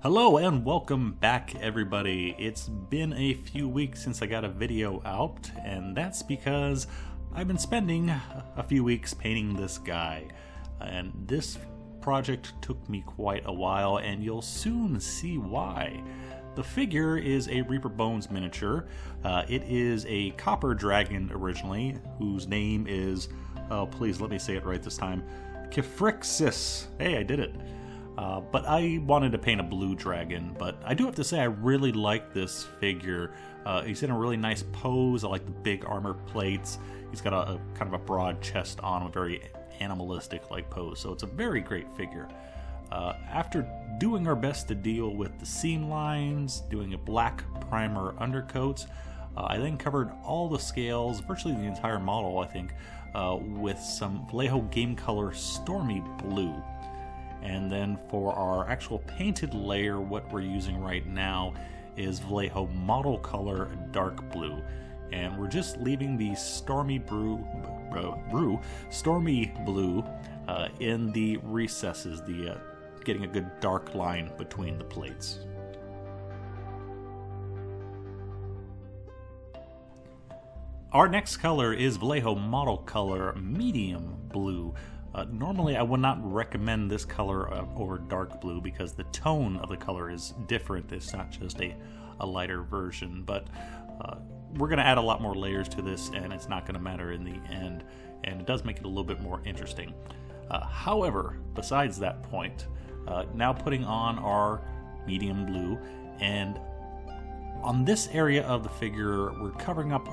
Hello and welcome back, everybody. It's been a few weeks since I got a video out, and that's because I've been spending a few weeks painting this guy. And this project took me quite a while, and you'll soon see why. The figure is a Reaper Bones miniature. It is a copper dragon originally, whose name is, oh please let me say it right this time, Kyphrixis. Hey, I did it. But I wanted to paint a blue dragon, but I do have to say I really like this figure. He's in a really nice pose. I like the big armor plates. He's got a kind of a broad chest on him, a very animalistic like pose, so it's a very great figure. After doing our best to deal with the seam lines, doing a black primer undercoats, I then covered all the scales, virtually the entire model I think, with some Vallejo game color Stormy Blue. And then for our actual painted layer, what we're using right now is Vallejo Model Color Dark Blue. And we're just leaving the Stormy Blue in the recesses, getting a good dark line between the plates. Our next color is Vallejo Model Color Medium Blue. Normally I would not recommend this color over dark blue because the tone of the color is different. It's not just a lighter version, but we're going to add a lot more layers to this and it's not going to matter in the end, and it does make it a little bit more interesting. However, besides that point, now putting on our medium blue, and on this area of the figure we're covering up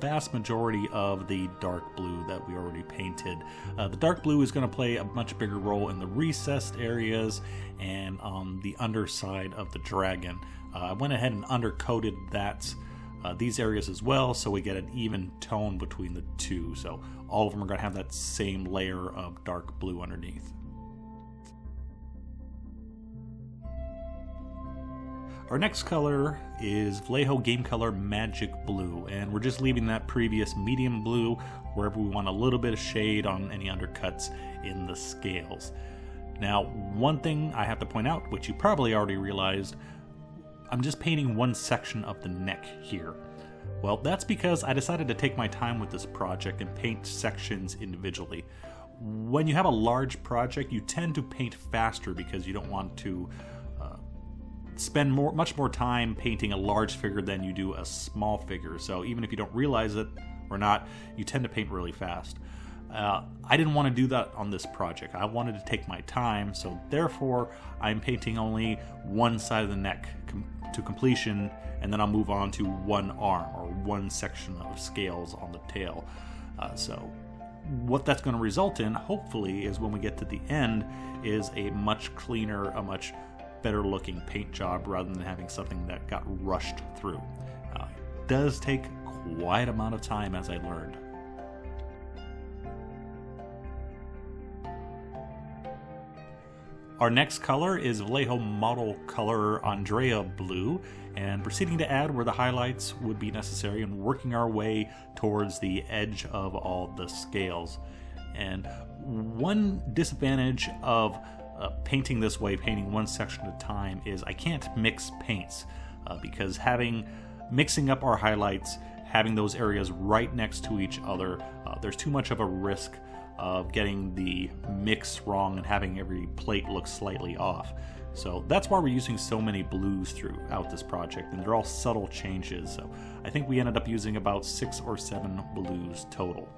vast majority of the dark blue that we already painted. The dark blue is going to play a much bigger role in the recessed areas and on the underside of the dragon. I went ahead and undercoated these areas as well, so we get an even tone between the two. So all of them are going to have that same layer of dark blue underneath. Our next color is Vallejo Game Color Magic Blue, and we're just leaving that previous medium blue wherever we want a little bit of shade on any undercuts in the scales. Now, one thing I have to point out, which you probably already realized, I'm just painting one section of the neck here. Well, that's because I decided to take my time with this project and paint sections individually. When you have a large project, you tend to paint faster because you don't want to spend much more time painting a large figure than you do a small figure. So even if you don't realize it or not, you tend to paint really fast. I didn't want to do that on this project. I wanted to take my time, so therefore I'm painting only one side of the neck to completion, and then I'll move on to one arm or one section of scales on the tail. So what that's going to result in, hopefully, is when we get to the end, is a much cleaner, a much better looking paint job rather than having something that got rushed through. It does take quite amount of time, as I learned. Our next color is Vallejo Model Color Andrea Blue, and proceeding to add where the highlights would be necessary and working our way towards the edge of all the scales. And one disadvantage of painting this way, painting one section at a time, is I can't mix paints because mixing up our highlights, having those areas right next to each other, there's too much of a risk of getting the mix wrong and having every plate look slightly off. So that's why we're using so many blues throughout this project, and they're all subtle changes. So I think we ended up using about 6 or 7 blues total.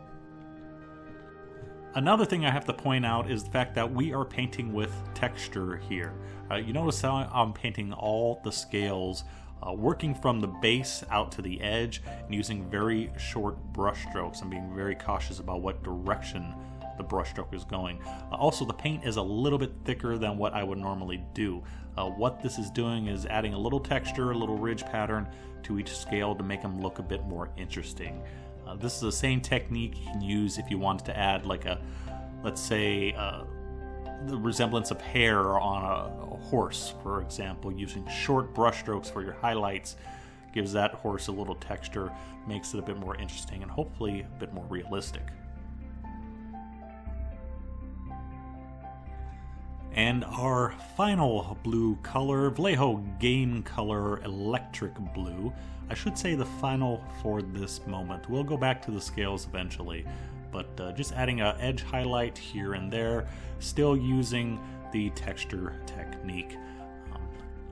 Another thing I have to point out is the fact that we are painting with texture here. You notice how I'm painting all the scales, working from the base out to the edge and using very short brush strokes. I'm being very cautious about what direction the brush stroke is going. Also, the paint is a little bit thicker than what I would normally do. What this is doing is adding a little texture, a little ridge pattern to each scale to make them look a bit more interesting. This is the same technique you can use if you wanted to add, like let's say, the resemblance of hair on a horse, for example. Using short brush strokes for your highlights gives that horse a little texture, makes it a bit more interesting, and hopefully a bit more realistic. And our final blue color, Vallejo Game Color Electric Blue. I should say the final for this moment. We'll go back to the scales eventually, but just adding an edge highlight here and there, still using the texture technique.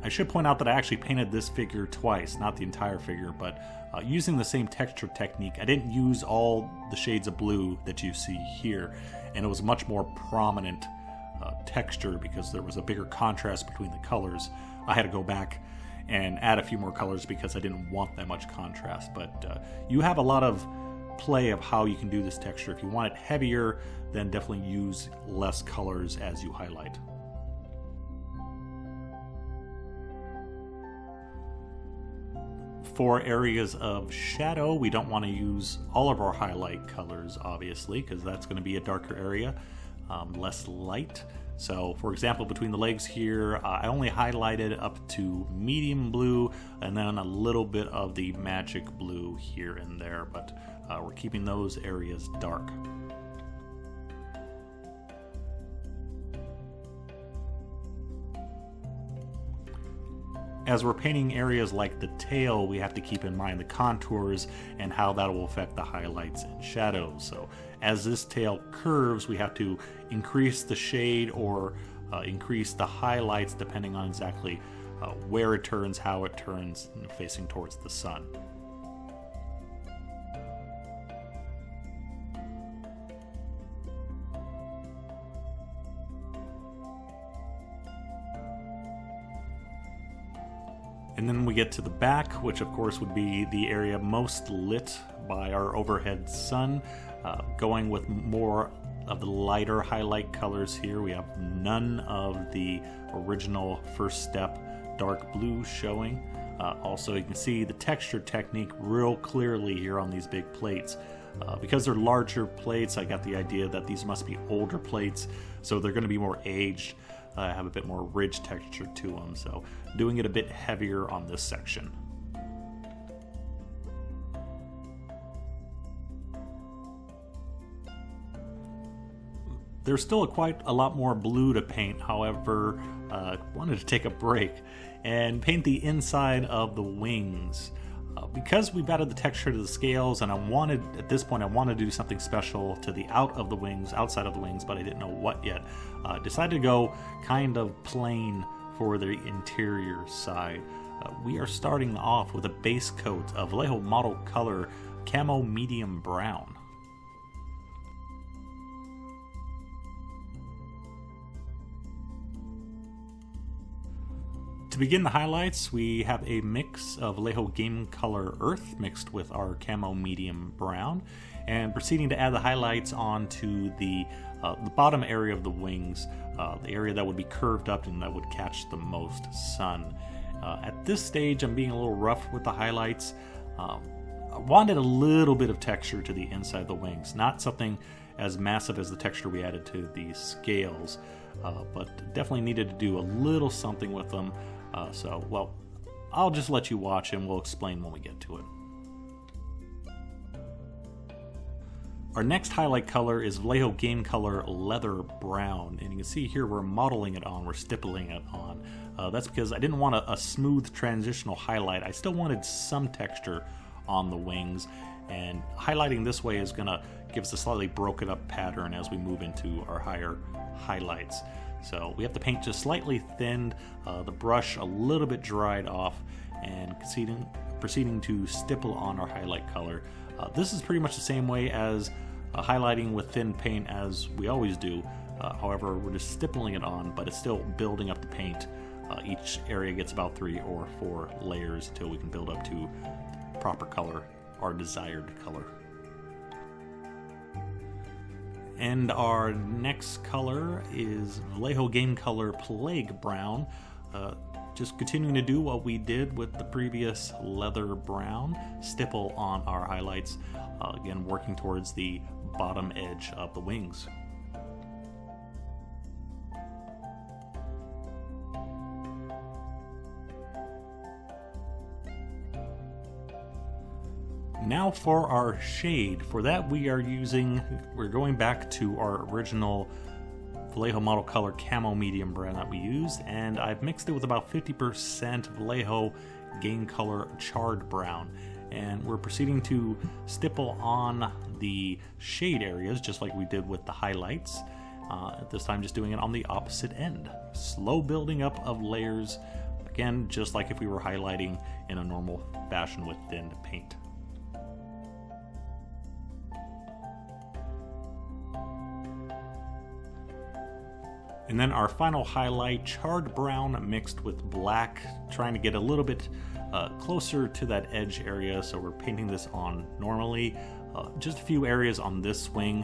I should point out that I actually painted this figure twice, not the entire figure, but using the same texture technique. I didn't use all the shades of blue that you see here, and it was much more prominent texture because there was a bigger contrast between the colors. I had to go back and add a few more colors because I didn't want that much contrast, but you have a lot of play of how you can do this texture. If you want it heavier, then definitely use less colors as you highlight. For areas of shadow, we don't want to use all of our highlight colors, obviously, because that's going to be a darker area, less light. So, for example, between the legs here, I only highlighted up to medium blue and then a little bit of the magic blue here and there, but we're keeping those areas dark. As we're painting areas like the tail, we have to keep in mind the contours and how that will affect the highlights and shadows. So as this tail curves, we have to increase the shade or increase the highlights depending on exactly where it turns, how it turns, facing towards the sun. And then we get to the back, which of course would be the area most lit by our overhead sun. Going with more of the lighter highlight colors here. We have none of the original first step dark blue showing. Also, you can see the texture technique real clearly here on these big plates. Because they're larger plates, I got the idea that these must be older plates, so they're going to be more aged. Have a bit more ridge texture to them, so doing it a bit heavier on this section. There's still quite a lot more blue to paint, however, wanted to take a break and paint the inside of the wings. Because we've added the texture to the scales, and at this point I wanted to do something special to the outside of the wings, but I didn't know what yet. Decided to go kind of plain for the interior side. We are starting off with a base coat of Vallejo Model Color Camo Medium Brown. To begin the highlights, we have a mix of Vallejo Game Color Earth mixed with our Camo Medium Brown, and proceeding to add the highlights onto the bottom area of the wings, the area that would be curved up and that would catch the most sun. At this stage, I'm being a little rough with the highlights. I wanted a little bit of texture to the inside of the wings, not something as massive as the texture we added to the scales, but definitely needed to do a little something with them. Well, I'll just let you watch and we'll explain when we get to it. Our next highlight color is Vallejo Game Color Leather Brown, and you can see here we're modeling it on, we're stippling it on. That's because I didn't want a smooth transitional highlight. I still wanted some texture on the wings, and highlighting this way is going to give us a slightly broken up pattern as we move into our higher highlights. So we have the paint just slightly thinned, the brush a little bit dried off, and proceeding to stipple on our highlight color. This is pretty much the same way as highlighting with thin paint as we always do. However, we're just stippling it on, but it's still building up the paint. Each area gets about 3 or 4 layers until we can build up to the proper color, our desired color. And our next color is Vallejo Game Color Plague Brown. Just continuing to do what we did with the previous Leather Brown, stipple on our highlights, again working towards the bottom edge of the wings. Now for our shade. For that we're going back to our original Vallejo Model Color Camo Medium Brown that we used, and I've mixed it with about 50% Vallejo Game Color Charred Brown. And we're proceeding to stipple on the shade areas just like we did with the highlights. At this time, just doing it on the opposite end. Slow building up of layers, again, just like if we were highlighting in a normal fashion with thin paint. And then our final highlight, charred brown mixed with black, trying to get a little bit closer to that edge area. So we're painting this on normally. Just a few areas on this wing.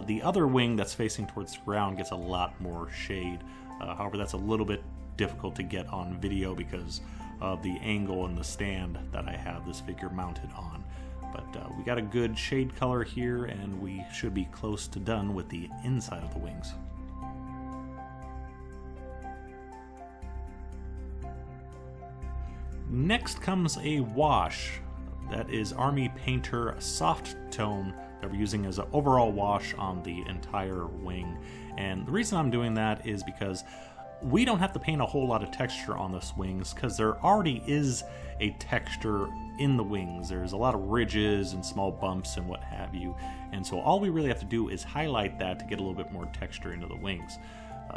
The other wing that's facing towards the ground gets a lot more shade. However, that's a little bit difficult to get on video because of the angle and the stand that I have this figure mounted on. But we got a good shade color here, and we should be close to done with the inside of the wings. Next comes a wash. That is Army Painter Soft Tone that we're using as an overall wash on the entire wing. And the reason I'm doing that is because we don't have to paint a whole lot of texture on this wings because there already is a texture in the wings. There's a lot of ridges and small bumps and what have you. And so all we really have to do is highlight that to get a little bit more texture into the wings.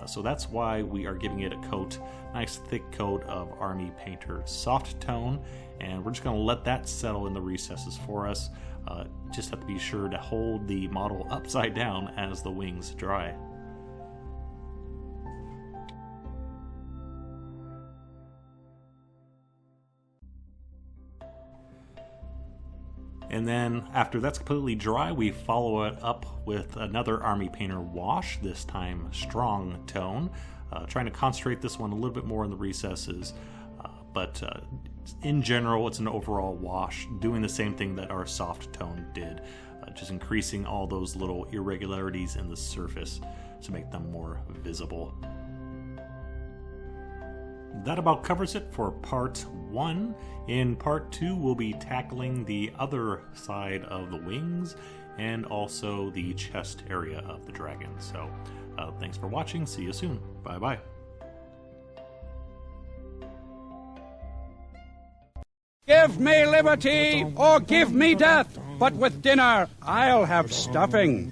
So that's why we are giving it a coat, nice thick coat of Army Painter Soft Tone, and we're just going to let that settle in the recesses for us. Just have to be sure to hold the model upside down as the wings dry. And then after that's completely dry, we follow it up with another Army Painter wash, this time strong tone. Trying to concentrate this one a little bit more in the recesses, but in general it's an overall wash, doing the same thing that our soft tone did, just increasing all those little irregularities in the surface to make them more visible. That about covers it for part 1. In part 2, we'll be tackling the other side of the wings and also the chest area of the dragon. So thanks for watching. See you soon. Bye bye. Give me liberty or give me death, but with dinner I'll have stuffing.